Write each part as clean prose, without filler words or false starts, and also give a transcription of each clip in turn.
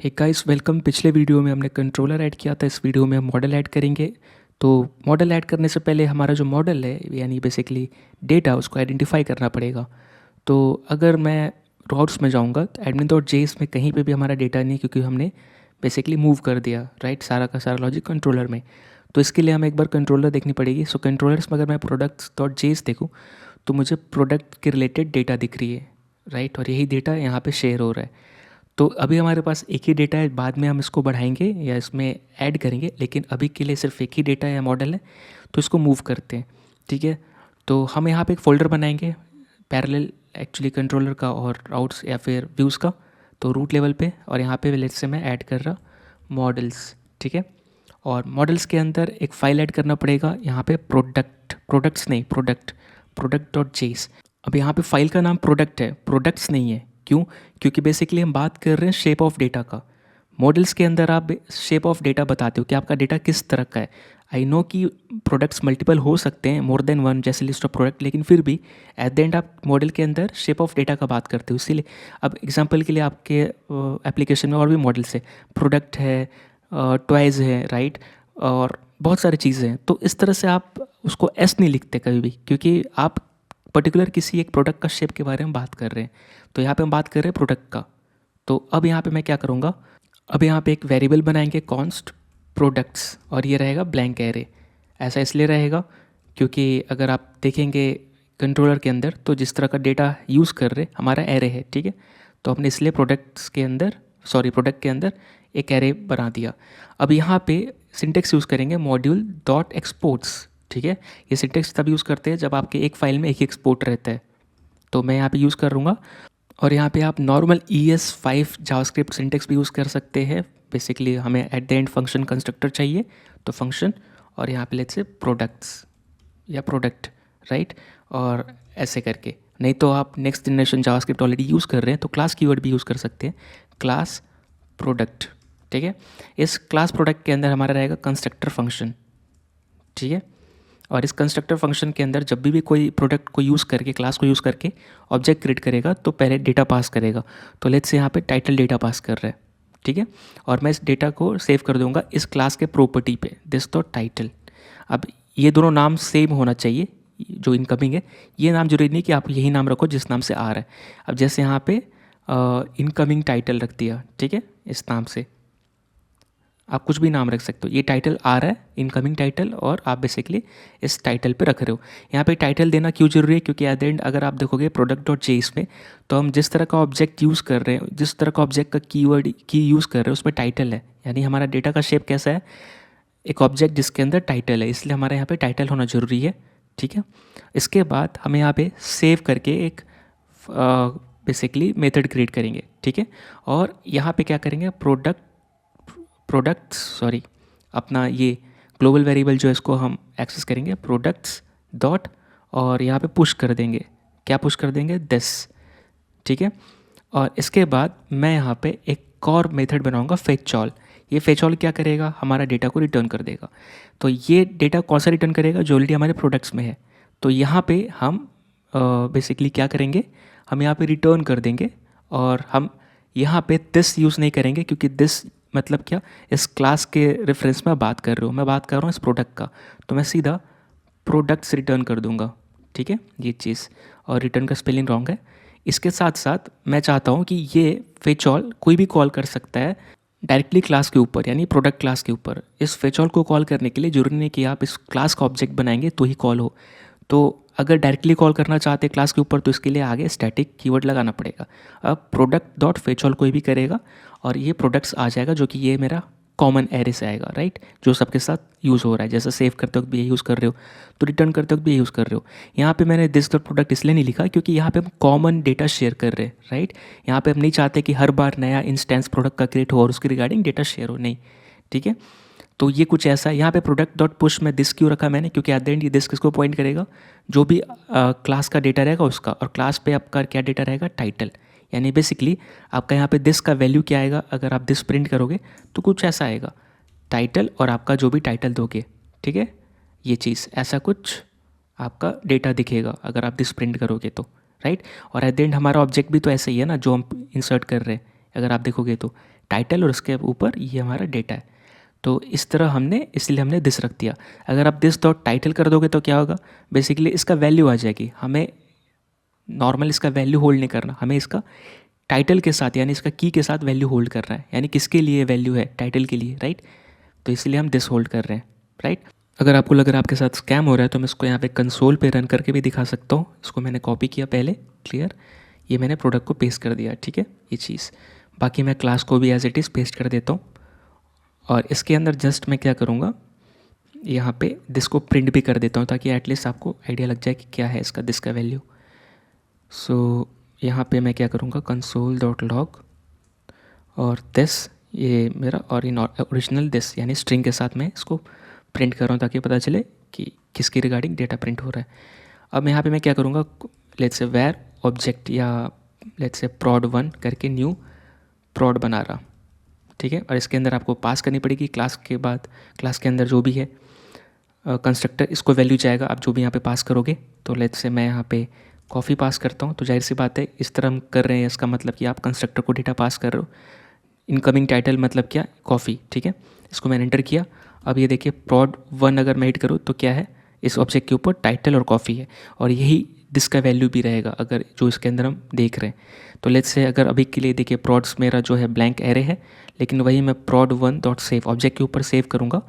हे guys welcome. पिछले video में हमने कंट्रोलर ऐड किया था, इस वीडियो में हम मॉडल ऐड करेंगे। तो मॉडल ऐड करने से पहले हमारा जो मॉडल है यानी बेसिकली डेटा उसको आइडेंटिफाई करना पड़ेगा। तो अगर मैं रॉड्स में जाऊंगा तो एडमिन डॉट जेएस में कहीं पे भी हमारा डेटा नहीं, क्योंकि हमने बेसिकली मूव कर दिया राइट सारा का सारा लॉजिक कंट्रोलर में। तो इसके लिए हमें एक बार कंट्रोलर देखनी पड़ेगी। सो कंट्रोलर्स में अगर मैं प्रोडक्ट्स डॉट जेएस देखूँ तो मुझे प्रोडक्ट के रिलेटेड डेटा दिख रही है राइट, और यही डेटा यहाँ पे शेयर हो रहा है। तो अभी हमारे पास एक ही डेटा है, बाद में हम इसको बढ़ाएंगे या इसमें ऐड करेंगे, लेकिन अभी के लिए सिर्फ एक ही डेटा या मॉडल है। तो इसको मूव करते हैं, ठीक है। तो हम यहाँ पे एक फ़ोल्डर बनाएंगे पैरेलल एक्चुअली कंट्रोलर का और राउट्स या फिर व्यूज़ का। तो रूट लेवल पे, और यहाँ पे लेट्स से मैं ऐड कर रहा मॉडल्स, ठीक है। और मॉडल्स के अंदर एक फ़ाइल ऐड करना पड़ेगा यहाँ पे प्रोडक्ट्स नहीं, प्रोडक्ट डॉट जेस। अब यहाँ पे फाइल का नाम प्रोडक्ट है, प्रोडक्ट्स नहीं है। क्यों? क्योंकि बेसिकली हम बात कर रहे हैं शेप ऑफ डेटा का। मॉडल्स के अंदर आप शेप ऑफ डेटा बताते हो कि आपका डेटा किस तरह का है। आई नो कि प्रोडक्ट्स मल्टीपल हो सकते हैं, मोर देन वन, जैसे लिस्ट ऑफ प्रोडक्ट, लेकिन फिर भी एट द एंड आप मॉडल के अंदर शेप ऑफ डेटा का बात करते हो। इसीलिए अब एग्जांपल के लिए आपके एप्लीकेशन में और भी मॉडल्स है, प्रोडक्ट है, टॉयज़ है राइट, और बहुत सारी चीज़ें हैं। तो इस तरह से आप उसको एस नहीं लिखते कभी भी, क्योंकि आप पर्टिकुलर किसी एक प्रोडक्ट का शेप के बारे में बात कर रहे हैं। तो यहाँ पे हम बात कर रहे हैं प्रोडक्ट का। तो अब यहाँ पे मैं क्या करूँगा, अब यहाँ पे एक वेरिएबल बनाएंगे कॉन्स्ट प्रोडक्ट्स, और ये रहेगा ब्लैंक एरे। ऐसा इसलिए रहेगा क्योंकि अगर आप देखेंगे कंट्रोलर के अंदर तो जिस तरह का डेटा यूज़ कर रहे हमारा एरे है, ठीक है। तो हमने इसलिए प्रोडक्ट के अंदर एक एरे बना दिया। अब यहाँ पे सिंटेक्स यूज़ करेंगे मॉड्यूल डॉट एक्सपोर्ट्स, ठीक है। ये सिंटेक्स तब यूज़ करते हैं जब आपके एक फ़ाइल में एक ही एक्सपोर्ट रहता है। तो मैं यहाँ पे यूज़ करूँगा, और यहाँ पे आप नॉर्मल ES5 जावास्क्रिप्ट सिंटेक्स भी यूज़ कर सकते हैं। बेसिकली हमें at the end function constructor चाहिए, तो फंक्शन, और यहाँ पे लेट्स से प्रोडक्ट्स या प्रोडक्ट राइट, और ऐसे करके। नहीं तो आप next generation JavaScript already use कर रहे हैं तो क्लास कीवर्ड भी यूज़ कर सकते हैं, क्लास प्रोडक्ट, ठीक है। इस क्लास प्रोडक्ट के अंदर हमारा रहेगा कंस्ट्रक्टर फंक्शन, ठीक है। और इस कंस्ट्रक्टर फंक्शन के अंदर जब भी कोई प्रोडक्ट को यूज़ करके, क्लास को यूज़ करके ऑब्जेक्ट क्रिएट करेगा तो पहले डेटा पास करेगा। तो लेट्स से यहाँ पे टाइटल डेटा पास कर रहा है, ठीक है। और मैं इस डेटा को सेव कर दूंगा इस क्लास के प्रॉपर्टी पे, दिस डॉट टाइटल। अब ये दोनों नाम सेम होना चाहिए, जो इनकमिंग है। ये नाम जरूरी नहीं कि आप यही नाम रखो जिस नाम से आ रहा है। अब जैसे यहाँ पे इनकमिंग टाइटल रख दिया, ठीक है, इस नाम से। आप कुछ भी नाम रख सकते हो। ये टाइटल आ रहा है, इनकमिंग टाइटल, और आप बेसिकली इस टाइटल पे रख रहे हो। यहाँ पे टाइटल देना क्यों जरूरी है? क्योंकि एट द एंड अगर आप देखोगे प्रोडक्ट डॉट जेएस में, तो हम जिस तरह का ऑब्जेक्ट यूज़ कर रहे हैं, जिस तरह का ऑब्जेक्ट का कीवर्ड की यूज़ कर रहे हैं, उसमें टाइटल है। यानी हमारा डेटा का शेप कैसा है? एक ऑब्जेक्ट जिसके अंदर टाइटल है, इसलिए हमारे यहाँ पे टाइटल होना ज़रूरी है, ठीक है। इसके बाद हमें यहाँ पे सेव करके एक बेसिकली मेथड क्रिएट करेंगे, ठीक है। और यहाँ पे क्या करेंगे, अपना ये ग्लोबल वेरिएबल जो है इसको हम एक्सेस करेंगे प्रोडक्ट्स डॉट, और यहाँ पे पुश कर देंगे। क्या पुश कर देंगे? दिस, ठीक है। और इसके बाद मैं यहाँ पे एक और मेथड बनाऊंगा फेच ऑल। ये फेच ऑल क्या करेगा? हमारा डेटा को रिटर्न कर देगा। तो ये डेटा कौन सा रिटर्न करेगा? जो ऑलरेडी हमारे प्रोडक्ट्स में है। तो यहाँ पे हम बेसिकली क्या करेंगे, हम यहाँ पे रिटर्न कर देंगे, और हम यहाँ पे दिस यूज़ नहीं करेंगे, क्योंकि दिस मतलब क्या, इस क्लास के रेफरेंस में बात कर रहे हो, मैं बात कर रहा हूँ इस प्रोडक्ट का। तो मैं सीधा प्रोडक्ट्स रिटर्न कर दूंगा, ठीक है, ये चीज़। और रिटर्न का स्पेलिंग रॉन्ग है। इसके साथ साथ मैं चाहता हूँ कि ये फेच ऑल कोई भी कॉल कर सकता है डायरेक्टली क्लास के ऊपर, यानी प्रोडक्ट क्लास के ऊपर। इस फेच ऑल को कॉल करने के लिए जरूरी नहीं कि आप इस क्लास का ऑब्जेक्ट बनाएंगे तो ही कॉल हो। तो अगर डायरेक्टली कॉल करना चाहते हैं क्लास के ऊपर, तो इसके लिए आगे स्टैटिक कीवर्ड लगाना पड़ेगा। अब प्रोडक्ट डॉट फेच ऑल कोई भी करेगा, और ये प्रोडक्ट्स आ जाएगा, जो कि ये मेरा कॉमन एरे से आएगा राइट, जो सबके साथ यूज़ हो रहा है। जैसे सेव करते वक्त भी ये यूज़ कर रहे हो, तो रिटर्न करते वक्त भी ये यूज़ कर रहे हो। यहाँ पे मैंने दिस डॉट प्रोडक्ट इसलिए नहीं लिखा क्योंकि यहाँ पे हम कॉमन डेटा शेयर कर रहे हैं राइट। यहाँ पे हम नहीं चाहते कि हर बार नया इंस्टेंस प्रोडक्ट का क्रिएट हो और उसके रिगार्डिंग डेटा शेयर हो, नहीं, ठीक है। तो ये कुछ ऐसा है। यहाँ पे प्रोडक्ट डॉट पुश में दिस क्यों रखा मैंने? क्योंकि एट द एंड ये दिस किसको पॉइंट करेगा? जो भी क्लास का डेटा रहेगा उसका, और क्लास पे आपका क्या डेटा रहेगा? टाइटल। यानी बेसिकली आपका यहाँ पे दिस का वैल्यू क्या आएगा? अगर आप दिस प्रिंट करोगे तो कुछ ऐसा आएगा, टाइटल और आपका जो भी टाइटल दोगे, ठीक है, ये चीज़ ऐसा कुछ आपका डेटा दिखेगा अगर आप दिस प्रिंट करोगे तो राइट। और एट द एंड हमारा ऑब्जेक्ट भी तो ऐसा ही है ना, जो हम इंसर्ट कर रहे हैं, अगर आप देखोगे तो टाइटल और उसके ऊपर ये हमारा डेटा है। तो इस तरह हमने, इसलिए हमने दिस रख दिया। अगर आप दिस डॉट टाइटल कर दोगे तो क्या होगा, बेसिकली इसका वैल्यू आ जाएगी। हमें नॉर्मल इसका वैल्यू होल्ड नहीं करना, हमें इसका टाइटल के साथ यानी इसका की के साथ वैल्यू होल्ड करना है। यानी किसके लिए वैल्यू है, टाइटल के लिए, राइट। तो इसलिए हम दिस होल्ड कर रहे हैं, राइट। अगर आपको लग रहा है आपके साथ स्कैम हो रहा है तो मैं इसको यहाँ पे कंसोल पे रन करके भी दिखा सकता हूँ। इसको मैंने कॉपी किया पहले, क्लियर, ये मैंने प्रोडक्ट को पेस्ट कर दिया, ठीक है, ये चीज़। बाकी मैं क्लास को भी एज इट इज़ पेस्ट कर देता हूँ और इसके अंदर जस्ट मैं क्या करूँगा, यहाँ पे दिस को प्रिंट भी कर देता हूँ ताकि एटलीस्ट आपको आइडिया लग जाए कि क्या है इसका दिस का वैल्यू। सो यहाँ पे मैं क्या करूँगा, कंसोल डॉट लॉग और दिस, ये मेरा ओरिजिनल दिस यानी स्ट्रिंग के साथ मैं इसको प्रिंट कर रहा हूँ ताकि पता चले कि किसकी रिगार्डिंग डेटा प्रिंट हो रहा है। अब यहाँ पे मैं क्या करूँगा, लेट्स से वेर ऑब्जेक्ट या लेट्स से prod1 करके न्यू prod बना रहा, ठीक है। और इसके अंदर आपको पास करनी पड़ेगी क्लास के बाद, क्लास के अंदर जो भी है कंस्ट्रक्टर, इसको वैल्यू जाएगा आप जो भी यहाँ पे पास करोगे। तो लेट्स से मैं यहाँ पे कॉफ़ी पास करता हूँ, तो जाहिर सी बात है इस तरह हम कर रहे हैं, इसका मतलब कि आप कंस्ट्रक्टर को डेटा पास कर रहे हो। इनकमिंग टाइटल मतलब क्या, कॉफ़ी, ठीक है। इसको मैंने एंटर किया। अब ये देखिए prod1 अगर मैं हिट करूँ तो क्या है, इस ऑब्जेक्ट के ऊपर टाइटल और कॉफ़ी है और यही दिस का वैल्यू भी रहेगा अगर जो इसके अंदर हम देख रहे हैं। तो लेट्स से अगर अभी के लिए देखिए प्रॉड्स मेरा जो है ब्लैंक एरे है, लेकिन वही मैं prod1 डॉट सेव ऑब्जेक्ट के ऊपर सेव करूँगा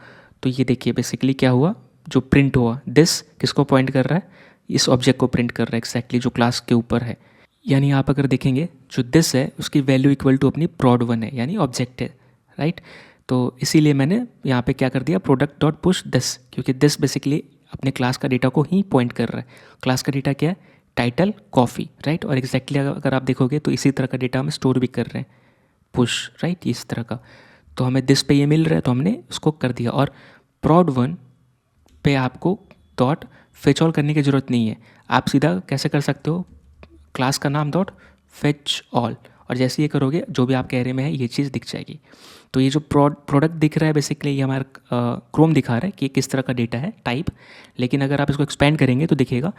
तो ये देखिए बेसिकली क्या हुआ, जो प्रिंट हुआ दिस किसको पॉइंट कर रहा है, इस ऑब्जेक्ट को प्रिंट कर रहा है एक्जैक्टली जो क्लास के ऊपर है। यानी आप अगर देखेंगे जो दिस है उसकी वैल्यू इक्वल टू अपनी prod1 है यानी ऑब्जेक्ट है, राइट। तो इसीलिए मैंने यहाँ पे क्या कर दिया, प्रोडक्ट डॉट पुश दिस, क्योंकि दिस बेसिकली अपने क्लास का डेटा को ही पॉइंट कर रहा है। क्लास का डेटा क्या है, टाइटल कॉफ़ी, राइट। और एग्जैक्टली अगर आप देखोगे तो इसी तरह का डेटा हम स्टोर भी कर रहे हैं, पुश, राइट, इस तरह का। तो हमें दिस पे ये मिल रहा है तो हमने उसको कर दिया। और prod1 पे आपको डॉट फेच ऑल करने की ज़रूरत नहीं है, आप सीधा कैसे कर सकते हो, क्लास का नाम डॉट फेच ऑल, और जैसे ये करोगे जो भी आपके एरे में है ये चीज़ दिख जाएगी। तो ये जो प्रोडक्ट दिख रहा है बेसिकली ये हमारा क्रोम दिखा रहा है कि किस तरह का डेटा है, टाइप। लेकिन अगर आप इसको एक्सपेंड करेंगे तो देखिएगा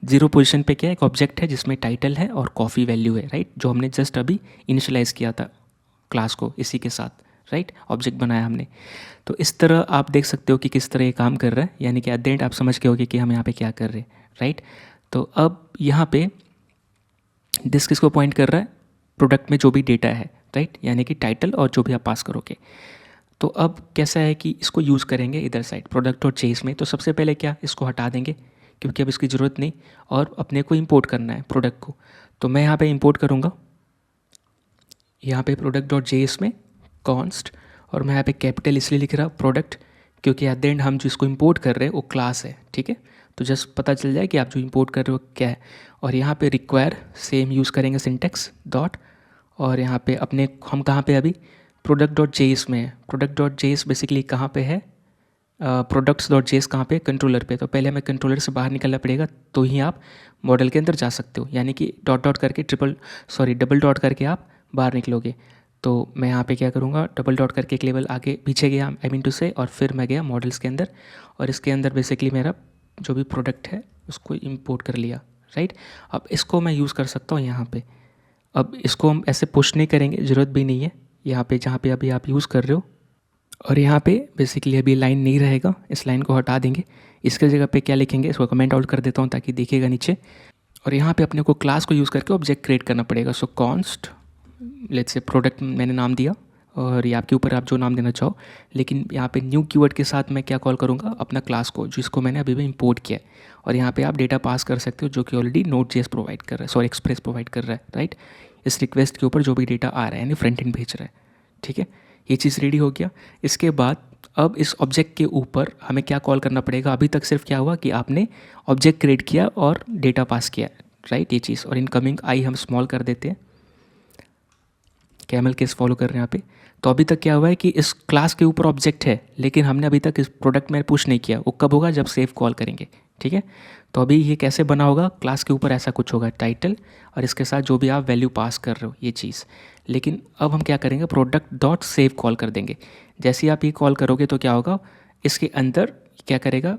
0 पोजीशन पे क्या है, एक ऑब्जेक्ट है जिसमें टाइटल है और कॉफ़ी वैल्यू है, राइट, जो हमने जस्ट अभी इनिशियलाइज़ किया था क्लास को इसी के साथ, राइट, ऑब्जेक्ट बनाया हमने। तो इस तरह आप देख सकते हो कि किस तरह ये काम कर रहा है, यानी कि एट द एंड आप समझ के होगे कि हम यहाँ पे क्या कर रहे हैं, राइट। तो अब यहाँ पे दिस किसको पॉइंट कर रहा है, प्रोडक्ट में जो भी डेटा है, राइट, यानी कि टाइटल और जो भी आप पास करोगे। तो अब कैसा है कि इसको यूज़ करेंगे इधर साइड प्रोडक्ट और चेस में। तो सबसे पहले क्या, इसको हटा देंगे क्योंकि अब इसकी ज़रूरत नहीं, और अपने को इंपोर्ट करना है प्रोडक्ट को। तो मैं यहाँ पे इंपोर्ट करूँगा, यहाँ पे प्रोडक्ट डॉट जेएस में कॉन्स्ट, और मैं यहाँ पे कैपिटल इसलिए लिख रहा प्रोडक्ट क्योंकि एट द एंड हम जिसको इंपोर्ट कर रहे हैं वो क्लास है, ठीक है। तो जस्ट पता चल जाए कि आप जो इंपोर्ट कर रहे हो क्या है। और यहाँ पे रिक्वायर सेम यूज़ करेंगे सिंटेक्स डॉट, और यहाँ पे अपने हम कहाँ पे अभी प्रोडक्ट डॉट जेएस में है। प्रोडक्ट डॉट जेएस बेसिकली कहाँ पे है, प्रोडक्ट्स डॉट जेएस कहाँ पे, कंट्रोलर पे। तो पहले हमें कंट्रोलर से बाहर निकलना पड़ेगा तो ही आप मॉडल के अंदर जा सकते हो, यानी कि डॉट डॉट करके डबल डॉट करके आप बाहर निकलोगे। तो मैं यहाँ पे क्या करूँगा, डबल डॉट करके एक लेवल आगे पीछे गया, आई मीन टू से, और फिर मैं गया मॉडल्स के अंदर, और इसके अंदर बेसिकली मेरा जो भी प्रोडक्ट है उसको इंपोर्ट कर लिया, राइट। अब इसको मैं यूज़ कर सकता हूँ यहाँ पे। अब इसको हम ऐसे पुश नहीं करेंगे, ज़रूरत भी नहीं है यहाँ पे जहाँ पे अभी आप यूज़ कर रहे हो। और यहाँ पे बेसिकली अभी लाइन नहीं रहेगा, इस लाइन को हटा देंगे। इसके जगह पे क्या लिखेंगे, इसको कमेंट आउट कर देता हूँ ताकि दिखेगा नीचे। और यहाँ पे अपने को क्लास को यूज़ करके ऑब्जेक्ट क्रिएट करना पड़ेगा। सो कॉन्स्ट लेट्स से प्रोडक्ट मैंने नाम दिया, और ये आपके ऊपर आप जो नाम देना चाहो। लेकिन यहाँ पे न्यू कीवर्ड के साथ मैं क्या कॉल करूँगा, अपना क्लास को जिसको मैंने अभी भी इंपोर्ट किया है। और यहाँ पे आप डेटा पास कर सकते हो जो कि ऑलरेडी Node.js प्रोवाइड कर रहा है, सॉरी एक्सप्रेस प्रोवाइड कर रहा है, राइट। इस रिक्वेस्ट के ऊपर जो भी डेटा आ रहा है यानी फ्रंट एंड भेज रहा है, ठीक है। ये चीज़ रेडी हो गया। इसके बाद अब इस ऑब्जेक्ट के ऊपर हमें क्या कॉल करना पड़ेगा, अभी तक सिर्फ क्या हुआ कि आपने ऑब्जेक्ट क्रिएट किया और डेटा पास किया, राइट, ये चीज़। और इनकमिंग आई हम स्मॉल कर देते हैं, कैमल केस फॉलो कर रहे हैं यहाँ पे। तो अभी तक क्या हुआ है कि इस क्लास के ऊपर ऑब्जेक्ट है, लेकिन हमने अभी तक इस प्रोडक्ट में पुश नहीं किया। वो कब होगा, जब सेव कॉल करेंगे, ठीक है। तो अभी ये कैसे बना होगा, क्लास के ऊपर ऐसा कुछ होगा टाइटल, और इसके साथ जो भी आप वैल्यू पास कर रहे हो ये चीज़। लेकिन अब हम क्या करेंगे, प्रोडक्ट डॉट सेव कॉल कर देंगे। जैसे ही आप ये कॉल करोगे तो क्या होगा, इसके अंदर क्या करेगा,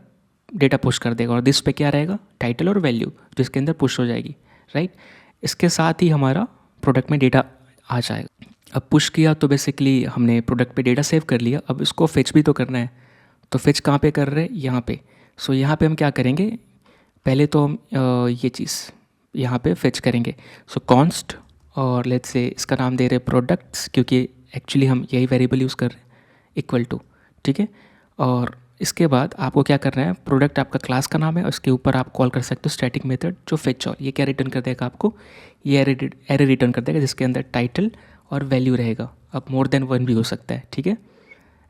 डेटा पुश कर देगा, और दिस पे क्या रहेगा, टाइटल और वैल्यू जो इसके अंदर पुश हो जाएगी, राइट। इसके साथ ही हमारा प्रोडक्ट में डेटा आ जाएगा। अब पुश किया तो बेसिकली हमने प्रोडक्ट पे डेटा सेव कर लिया। अब इसको फेच भी तो करना है, तो फेच कहाँ पे कर रहे हैं, यहाँ पे। सो यहाँ पे हम क्या करेंगे, पहले तो हम ये चीज़ यहाँ पे फेच करेंगे। सो कॉन्स्ट और लेट्स से इसका नाम दे रहे प्रोडक्ट्स, क्योंकि एक्चुअली हम यही वेरिएबल यूज़ कर रहे हैं, इक्वल टू, ठीक है। और इसके बाद आपको क्या करना है, प्रोडक्ट आपका क्लास का नाम है और उसके ऊपर आप कॉल कर सकते हो स्टैटिक मेथड जो फेच। और ये क्या रिटर्न कर देगा आपको, ये एरे रिटर्न कर देगा जिसके अंदर टाइटल और वैल्यू रहेगा। अब मोर देन 1 भी हो सकता है, ठीक है,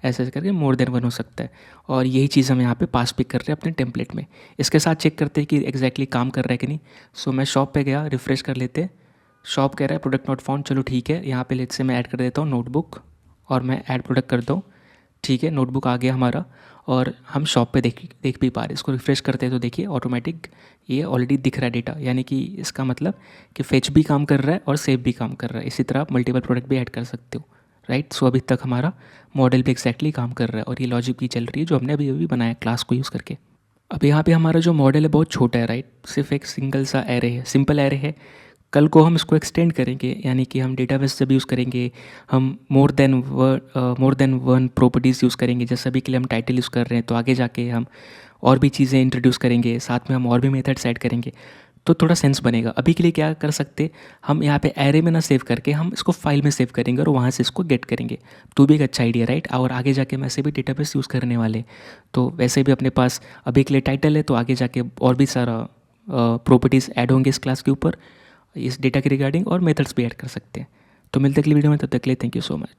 ऐसे ऐसे करके मोर देन 1 हो सकता है। और यही चीज़ हम यहाँ पे पास पिक कर रहे हैं अपने टेम्पलेट में। इसके साथ चेक करते हैं कि एग्जैक्टली काम कर रहा है कि नहीं। सो मैं शॉप पे गया, रिफ्रेश कर लेते हैं। शॉप कह रहा है प्रोडक्ट नॉट फाउंड, चलो ठीक है। यहाँ पे लेट से मैं ऐड कर देता हूँ नोटबुक और मैं ऐड प्रोडक्ट करता हूँ, ठीक है। नोटबुक आ गया हमारा और हम शॉप पे देख भी पा रहे हैं। इसको रिफ्रेश करते हैं तो देखिए ऑटोमेटिक ये ऑलरेडी दिख रहा है डेटा, यानी कि इसका मतलब कि फेच भी काम कर रहा है और सेव भी काम कर रहा है। इसी तरह आप मल्टीपल प्रोडक्ट भी ऐड कर सकते हो, राइट। सो अभी तक हमारा मॉडल भी एक्जैक्टली काम कर रहा है और ये लॉजिक भी चल रही है जो हमने अभी अभी बनाया क्लास को यूज़ करके। अब यहाँ पे हमारा जो मॉडल है बहुत छोटा है, राइट, सिर्फ एक सिंगल सा एरे है, सिंपल एरे है। कल को हम इसको एक्सटेंड करेंगे, यानी कि हम डेटाबेस जब यूज़ करेंगे, हम more than one properties use करेंगे। जैसे अभी के लिए हम टाइटल यूज़ कर रहे हैं, तो आगे जाके हम और भी चीज़ें इंट्रोड्यूस करेंगे, साथ में हम और भी मेथड्स ऐड करेंगे, तो थोड़ा सेंस बनेगा। अभी के लिए क्या कर सकते, हम यहाँ पे एरे में ना सेव करके हम इसको फाइल में सेव करेंगे और वहाँ से इसको गेट करेंगे, तो भी एक अच्छा आइडिया, राइट। और आगे जाके हम ऐसे भी डेटाबेस यूज़ करने वाले, तो वैसे भी अपने पास अभी के लिए टाइटल है, तो आगे जाके और भी सारा प्रॉपर्टीज़ ऐड होंगे इस क्लास के ऊपर, इस डेटा के रिगार्डिंग, और मेथड्स भी ऐड कर सकते हैं। तो मिलते अगली वीडियो में, तब तक के लिए थैंक यू सो मच।